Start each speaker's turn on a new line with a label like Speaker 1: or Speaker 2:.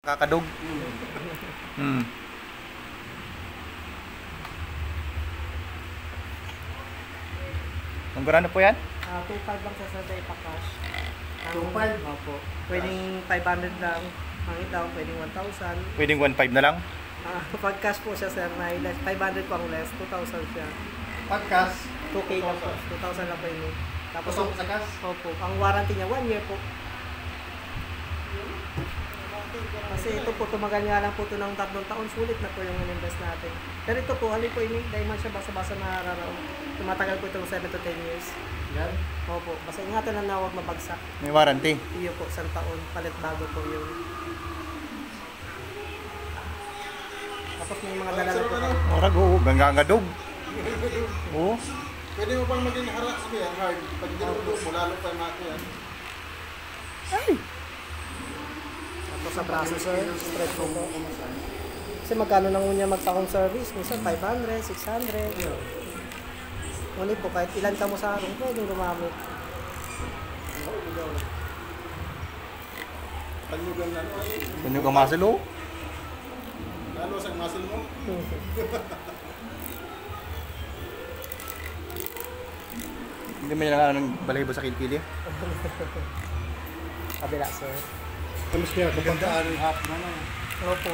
Speaker 1: Kakadog. Magkano po yan?
Speaker 2: 2.5 lang sa Sunday pa-cash.
Speaker 3: 2.5?
Speaker 2: Opo. Pwedeng 500 lang. Ang itaw, pwedeng 1,000.
Speaker 1: Pwedeng 1.5 na lang?
Speaker 2: Pag cash po siya, sir, na 500 po ang less, 2,000 siya.
Speaker 3: Pag cash?
Speaker 2: 2K lang po. 2,000 lang po yun. Tapos,
Speaker 3: Sa cash?
Speaker 2: opo. Ang warranty niya, 1 year po. Kasi ito po, tumagal nga lang po ito ng 3 taon. Sulit na po yung in-invest natin. Pero ito po, halin po, dahil man siya basa-basa na hararaw. Tumatagal po itong 7 to 10 years.
Speaker 3: Yan?
Speaker 2: Opo. Basta ingatan lang na huwag mabagsak.
Speaker 1: May warranty.
Speaker 2: Iyo po, 1 taon. Palit bago po yun. Tapos may mga dala po.
Speaker 1: Murag, oo. Gangadog. Oo.
Speaker 3: Pwede mo pang maging hard. Pag dinudog mo, lalo pa yung maki yan.
Speaker 2: Ay! Tapos sa braso, sir, stretch mo po. Kasi magkano nang unya magpa-home service? Minsan 500, 600. Ngunit po, kahit ilan ka mo sa araw, pwedeng gumamit.
Speaker 3: Tanyugan na.
Speaker 1: Kung yung muscle, oh.
Speaker 3: Lalo sa muscle mo.
Speaker 1: Hindi mo lang ng balahibo sa kilikili.
Speaker 2: Kabila, sir.
Speaker 3: Kamus kaya, kapag ang hap na
Speaker 2: Opo.